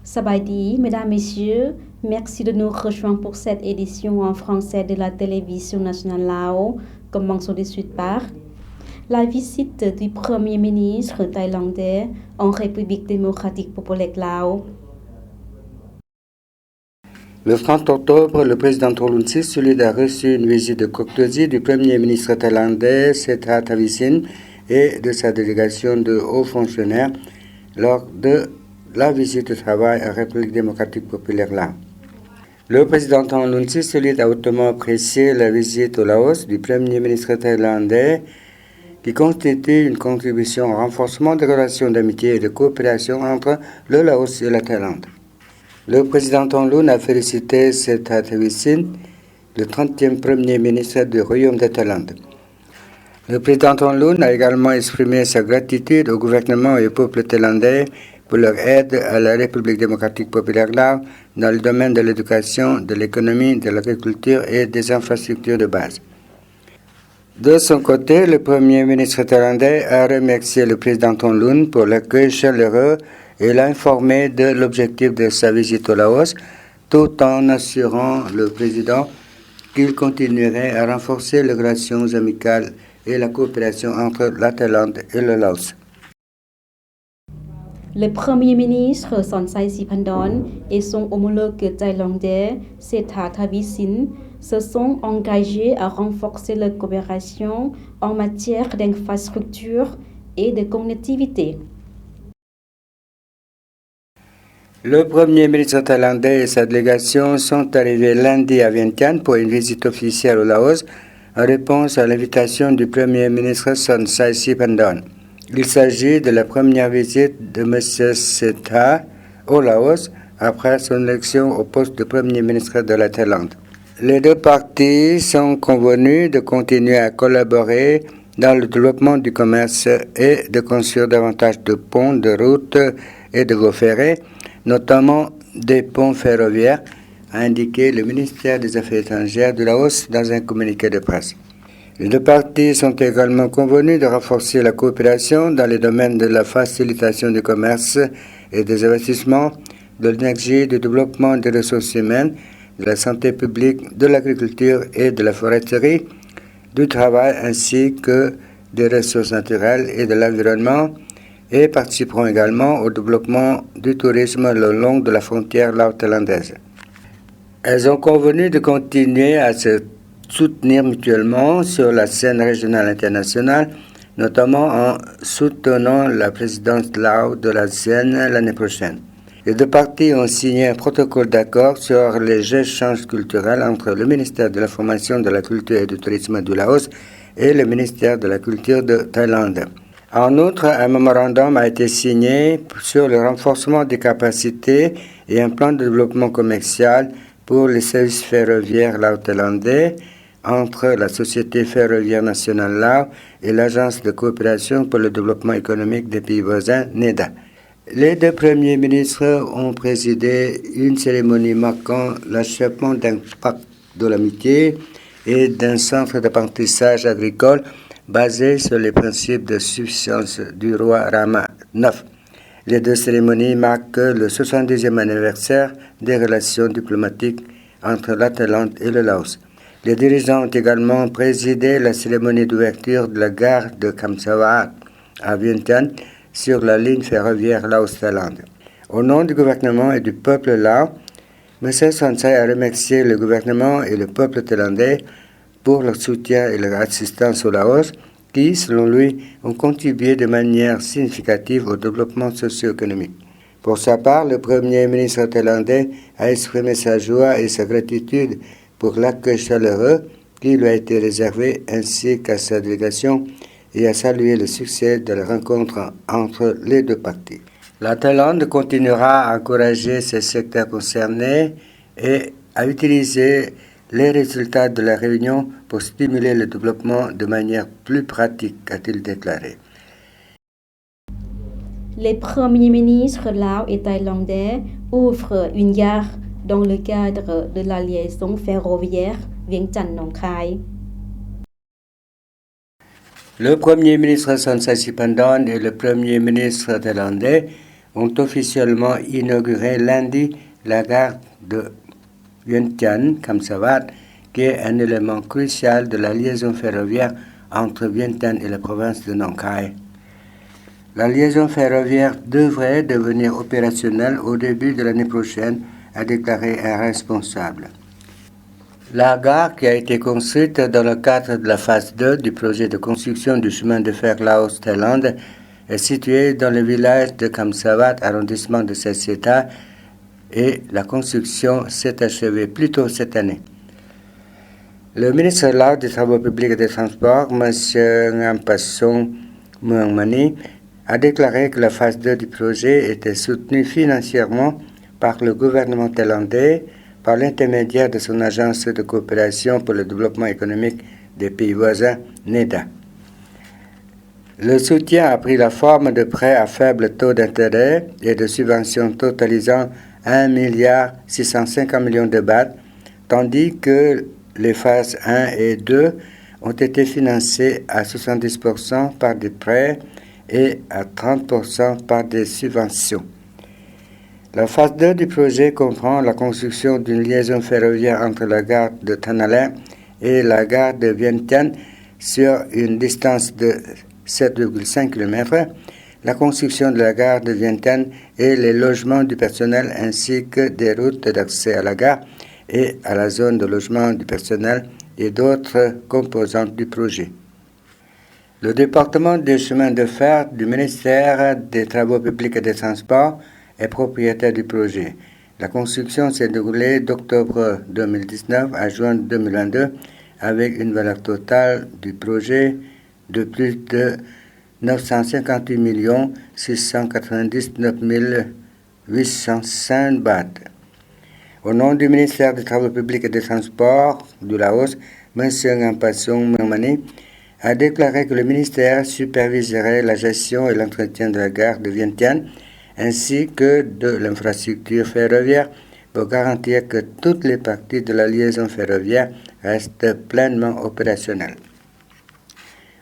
Sabadi, mesdames, messieurs, merci de nous rejoindre pour cette édition en français de la télévision nationale Lao. Commençons de suite par la visite du Premier ministre thaïlandais en République démocratique populaire Lao. Le 30 octobre, le président Thongloun Sisoulith a reçu une visite de courtoisie du Premier ministre thaïlandais Sethra Thavisin et de sa délégation de hauts fonctionnaires lors de la visite de travail en République démocratique populaire Lao. Le président Thongloun Sisoulith a hautement apprécié la visite au Laos du Premier ministre thaïlandais qui constitue une contribution au renforcement des relations d'amitié et de coopération entre le Laos et la Thaïlande. Le président Thongloun a félicité Sethra Thavisin, le 30e Premier ministre du Royaume de Thaïlande. Le président Thongloun a également exprimé sa gratitude au gouvernement et au peuple thaïlandais pour leur aide à la République démocratique populaire Lao dans le domaine de l'éducation, de l'économie, de l'agriculture et des infrastructures de base. De son côté, le Premier ministre thaïlandais a remercié le président Thongloun pour l'accueil chaleureux et l'a informé de l'objectif de sa visite au Laos, tout en assurant le président qu'il continuerait à renforcer les relations amicales et la coopération entre la Thaïlande et le Laos. Le Premier ministre Sonsai Siphandon et son homologue thaïlandais Sethra Thavisin se sont engagés à renforcer la coopération en matière d'infrastructure et de connectivité. Le Premier ministre thaïlandais et sa délégation sont arrivés lundi à Vientiane pour une visite officielle au Laos en réponse à l'invitation du Premier ministre Sonsai Siphandon. Il s'agit de la première visite de M. Sethra au Laos après son élection au poste de Premier ministre de la Thaïlande. Les deux parties sont convenues de continuer à collaborer dans le développement du commerce et de construire davantage de ponts, de routes et de voies ferrées, notamment des ponts ferroviaires, a indiqué le ministère des Affaires étrangères du Laos dans un communiqué de presse. Les deux parties sont également convenues de renforcer la coopération dans les domaines de la facilitation du commerce et des investissements, de l'énergie, du développement des ressources humaines, de la santé publique, de l'agriculture et de la foresterie, du travail ainsi que des ressources naturelles et de l'environnement, et participeront également au développement du tourisme le long de la frontière lao-thaïlandaise. Elles ont convenu de continuer à se soutenir mutuellement sur la scène régionale internationale, notamment en soutenant la présidence Lao de l'ASEAN l'année prochaine. Les deux parties ont signé un protocole d'accord sur les échanges culturels entre le ministère de l'Information, de la Culture et du Tourisme du Laos et le ministère de la Culture de Thaïlande. En outre, un mémorandum a été signé sur le renforcement des capacités et un plan de développement commercial pour les services ferroviaires lao-thaïlandais entre la Société ferroviaire nationale Lao et l'Agence de coopération pour le développement économique des pays voisins, NEDA. Les deux premiers ministres ont présidé une cérémonie marquant l'achèvement d'un pacte de l'amitié et d'un centre d'apprentissage agricole basé sur les principes de subsistance du roi Rama IX. Les deux cérémonies marquent le 70e anniversaire des relations diplomatiques entre la Thaïlande et le Laos. Les dirigeants ont également présidé la cérémonie d'ouverture de la gare de Khamsawat à Vientiane sur la ligne ferroviaire Laos-Thaïlande. Au nom du gouvernement et du peuple lao, M. Sonsai a remercié le gouvernement et le peuple thaïlandais pour leur soutien et leur assistance au Laos, qui, selon lui, ont contribué de manière significative au développement socio-économique. Pour sa part, le Premier ministre thaïlandais a exprimé sa joie et sa gratitude pour l'accueil chaleureux qui lui a été réservé, ainsi qu'à sa délégation, et a salué le succès de la rencontre entre les deux parties. La Thaïlande continuera à encourager ces secteurs concernés et à utiliser les résultats de la réunion pour stimuler le développement de manière plus pratique, a-t-il déclaré. Les premiers ministres lao et thaïlandais ouvrent une gare dans le cadre de la liaison ferroviaire Vientiane-Nong Khai. Le Premier ministre Sonsai Siphandon et le Premier ministre thaïlandais ont officiellement inauguré lundi la gare de Vientiane, Khamsavat, qui est un élément crucial de la liaison ferroviaire entre Vientiane et la province de Nong Khai. La liaison ferroviaire devrait devenir opérationnelle au début de l'année prochaine, a déclaré un responsable. La gare, qui a été construite dans le cadre de la phase 2 du projet de construction du chemin de fer Laos-Thaïlande, est située dans le village de Khamsavat, arrondissement de Seseta, et la construction s'est achevée plus tôt cette année. Le ministre Lao des Travaux publics et des Transports, M. Ngampasong Muangmani, a déclaré que la phase 2 du projet était soutenue financièrement par le gouvernement thaïlandais par l'intermédiaire de son agence de coopération pour le développement économique des pays voisins, NEDA. Le soutien a pris la forme de prêts à faible taux d'intérêt et de subventions totalisant 1,650 milliard de bahts, tandis que les phases 1 et 2 ont été financées à 70% par des prêts et à 30% par des subventions. La phase 2 du projet comprend la construction d'une liaison ferroviaire entre la gare de Thanalin et la gare de Vientiane sur une distance de 7,5 km, la construction de la gare de Vientiane et les logements du personnel ainsi que des routes d'accès à la gare et à la zone de logement du personnel et d'autres composantes du projet. Le département des chemins de fer du ministère des Travaux publics et des Transports est propriétaire du projet. La construction s'est déroulée d'octobre 2019 à juin 2022 avec une valeur totale du projet de plus de 958 699 805 bahts. Au nom du ministère des Travaux publics et des Transports du Laos, M. Ngampasong Muangmani a déclaré que le ministère superviserait la gestion et l'entretien de la gare de Vientiane ainsi que de l'infrastructure ferroviaire pour garantir que toutes les parties de la liaison ferroviaire restent pleinement opérationnelles.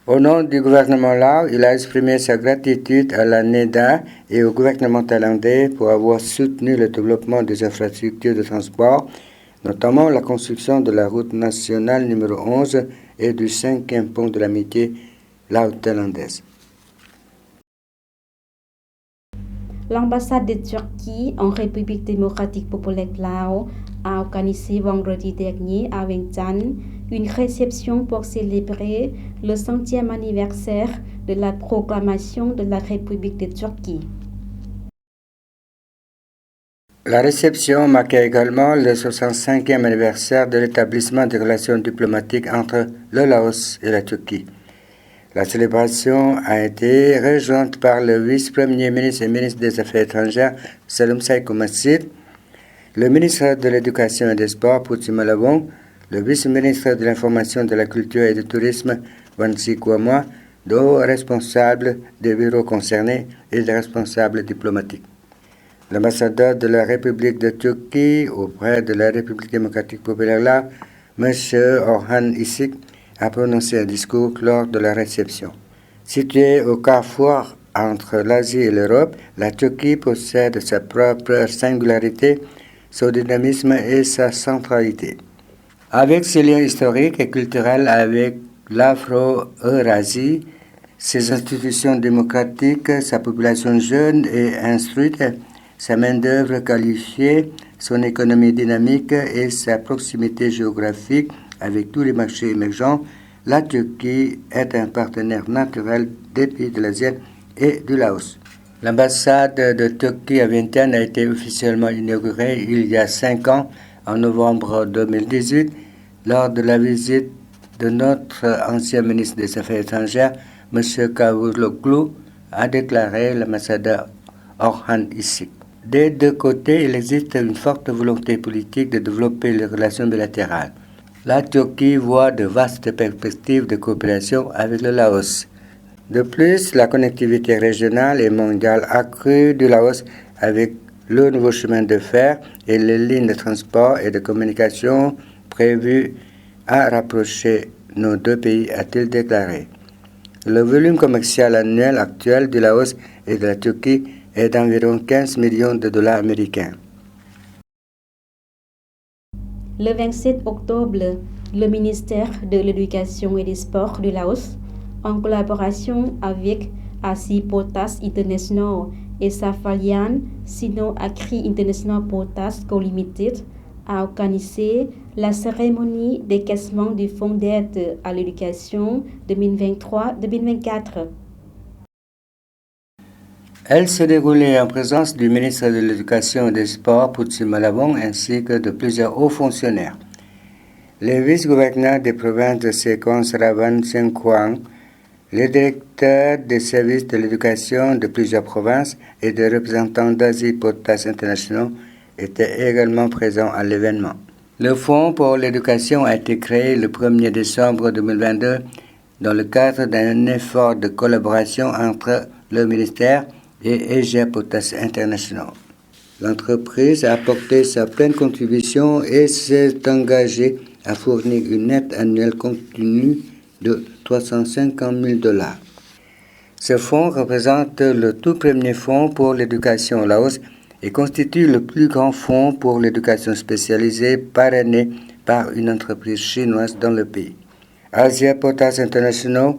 Au nom du gouvernement Lao, il a exprimé sa gratitude à la NEDA et au gouvernement thaïlandais pour avoir soutenu le développement des infrastructures de transport, notamment la construction de la route nationale numéro 11 et du 5e pont de l'amitié lao-thaïlandaise. L'ambassade de Turquie en République démocratique populaire Lao a organisé vendredi dernier à Vientiane une réception pour célébrer le 100e anniversaire de la proclamation de la République de Turquie. La réception marquait également le 65e anniversaire de l'établissement des relations diplomatiques entre le Laos et la Turquie. La célébration a été rejointe par le vice-premier ministre et ministre des Affaires étrangères, Salom Saikou Masjid, le ministre de l'Éducation et des Sports, Pouty Malabong, le vice-ministre de l'Information, de la Culture et du Tourisme, Wansi Kouamoua, de hauts responsables des bureaux concernés et des responsables diplomatiques. L'ambassadeur de la République de Turquie auprès de la République démocratique populaire Lao, M. Orhan Isik, a prononcé un discours lors de la réception. Située au carrefour entre l'Asie et l'Europe, la Turquie possède sa propre singularité, son dynamisme et sa centralité. Avec ses liens historiques et culturels avec l'Afro-Eurasie, ses institutions démocratiques, sa population jeune et instruite, sa main-d'œuvre qualifiée, son économie dynamique et sa proximité géographique avec tous les marchés émergents, la Turquie est un partenaire naturel des pays de l'Asie et du Laos. L'ambassade de Turquie à Vientiane a été officiellement inaugurée il y a 5 ans, en novembre 2018, lors de la visite de notre ancien ministre des Affaires étrangères, M. Kavuloglu, a déclaré l'ambassadeur Orhan Isik. Des deux côtés, il existe une forte volonté politique de développer les relations bilatérales. La Turquie voit de vastes perspectives de coopération avec le Laos. De plus, la connectivité régionale et mondiale accrue du Laos avec le nouveau chemin de fer et les lignes de transport et de communication prévues a rapproché nos deux pays, a-t-il déclaré. Le volume commercial annuel actuel du Laos et de la Turquie est d'environ 15 millions de dollars américains. Le 27 octobre, le ministère de l'Éducation et des Sports de Laos, en collaboration avec Asi Potas International et sa filiale Sino Agri International Potas Co Limited, a organisé la cérémonie d'écaissement du Fonds d'aide à l'éducation 2023-2024. Elle se déroulait en présence du ministre de l'Éducation et des Sports, Putsi Malabong, ainsi que de plusieurs hauts fonctionnaires. Les vice-gouverneurs des provinces de Sekong, Sravan, Sengkuang, les directeurs des services de l'éducation de plusieurs provinces et des représentants d'Asie Potas International étaient également présents à l'événement. Le Fonds pour l'éducation a été créé le 1er décembre 2022 dans le cadre d'un effort de collaboration entre le ministère et Asia Potas International. L'entreprise a apporté sa pleine contribution et s'est engagée à fournir une aide annuelle continue de 350 000 $. Ce fonds représente le tout premier fonds pour l'éducation au Laos et constitue le plus grand fonds pour l'éducation spécialisée parrainé par une entreprise chinoise dans le pays. Asia Potas International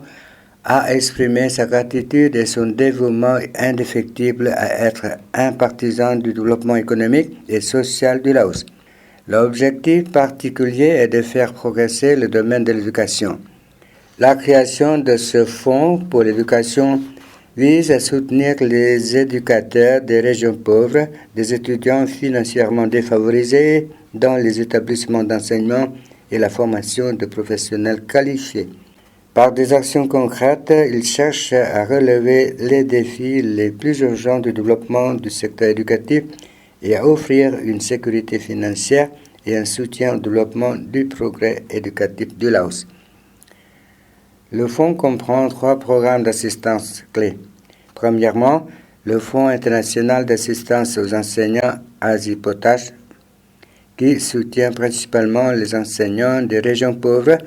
a exprimé sa gratitude et son dévouement indéfectible à être un partisan du développement économique et social du Laos. L'objectif particulier est de faire progresser le domaine de l'éducation. La création de ce fonds pour l'éducation vise à soutenir les éducateurs des régions pauvres, des étudiants financièrement défavorisés dans les établissements d'enseignement et la formation de professionnels qualifiés. Par des actions concrètes, il cherche à relever les défis les plus urgents du développement du secteur éducatif et à offrir une sécurité financière et un soutien au développement du progrès éducatif du Laos. Le fonds comprend 3 programmes d'assistance clés. Premièrement, le Fonds international d'assistance aux enseignants Asie Potas, qui soutient principalement les enseignants des régions pauvres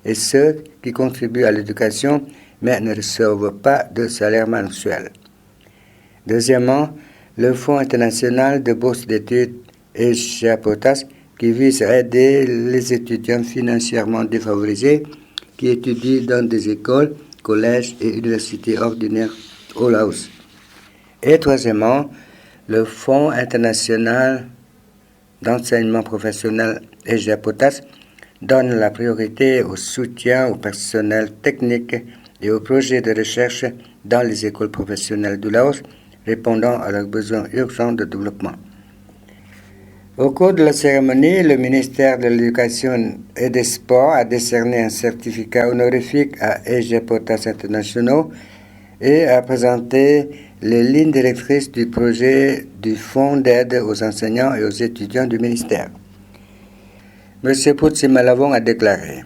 et ceux qui contribuent à l'éducation mais ne reçoivent pas de salaire mensuel. Deuxièmement, le Fonds international de bourse d'études Asia Potas, qui vise à aider les étudiants financièrement défavorisés qui étudient dans des écoles, collèges et universités ordinaires au Laos. Et troisièmement, le Fonds international d'enseignement professionnel Asia Potas donne la priorité au soutien au personnel technique et aux projets de recherche dans les écoles professionnelles du Laos, répondant à leurs besoins urgents de développement. Au cours de la cérémonie, le ministère de l'Éducation et des Sports a décerné un certificat honorifique à Asia Potas International et a présenté les lignes directrices du projet du Fonds d'aide aux enseignants et aux étudiants du ministère. M. Putsi Malabong a déclaré: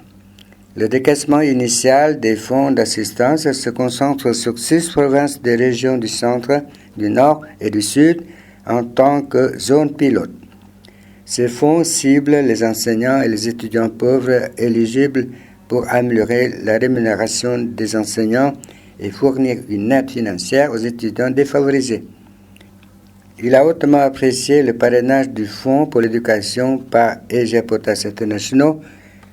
le décaissement initial des fonds d'assistance se concentre sur 6 provinces des régions du centre, du nord et du sud en tant que zone pilote. Ces fonds ciblent les enseignants et les étudiants pauvres éligibles pour améliorer la rémunération des enseignants et fournir une aide financière aux étudiants défavorisés. Il a hautement apprécié le parrainage du Fonds pour l'éducation par Asia Potas International,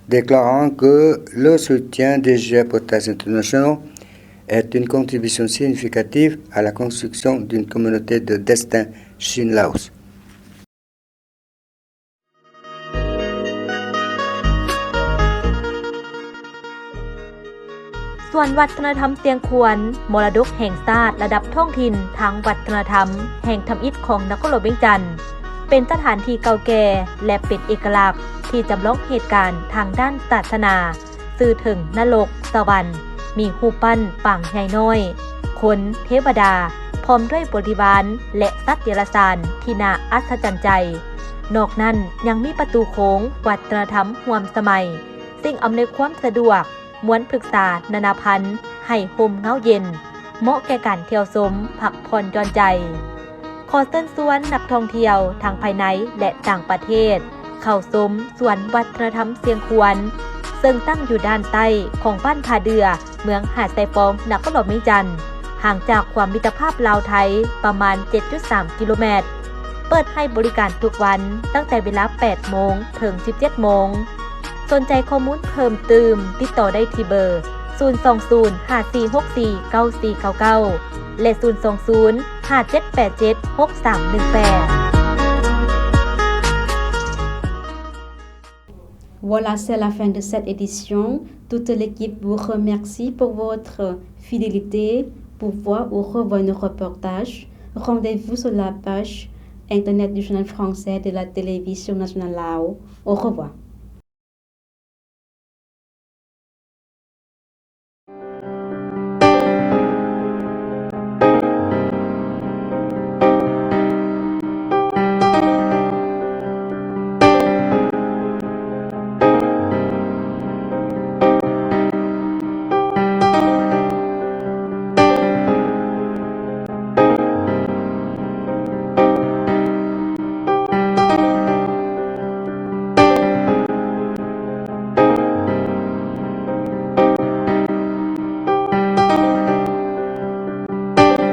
déclarant que le soutien d'Asia Potas International est une contribution significative à la construction d'une communauté de destin Chine-Laos. ส่วนวัฒนธรรมเตียงควรมรดกแห่งชาติระดับท้องถิ่นทางวัฒนธรรมแห่งทำอิฐของนครหลวงเวียงจันทน์เป็นสถานที่เก่าแก่และเป็นเอกลักษณ์ที่จำลองเหตุการณ์ทางด้านศาสนาสื่อถึงนรกสวรรค์มีรูปปั้นปางใหญ่น้อยคนเทวดาพร้อมด้วยบริวารและสัตว์เดรัจฉานที่น่าอัศจรรย์ใจนอกนั้นยังมีประตูโค้งวัฒนธรรมร่วมสมัยสิ่งอำนวยความสะดวกม้วนปรึกษานานาพันธุ์ให้ห่มเงาเย็นเหมาะแก่การเที่ยวชมพักผ่อนหย่อนใจขอเชิญชวนนักท่องเที่ยวทั้งภายในและต่างประเทศเข้าชมสวนวัฒนธรรมเสียงควรซึ่งตั้งอยู่ด้านใต้ของบ้านผาเดือเมืองหาดไซฟองนครหลวงเวียงจันทน์ ห่างจากความมิตรภาพลาวไทยประมาณ 7.3 กิโลเมตรเปิดให้บริการทุกวันตั้งแต่เวลา 8 โมงถึง 17 โมงสนใจข้อมูลเพิ่มเติมติดต่อได้ที่เบอร์ 020-5464-9499 และ 020-5787-6318 Voilà, c'est la fin de cette édition. Toute l'équipe vous remercie pour votre fidélité. Pour voir ou revoir nos reportages, rendez-vous sur la page Internet du Journal français de la Télévision nationale Lao. Au revoir.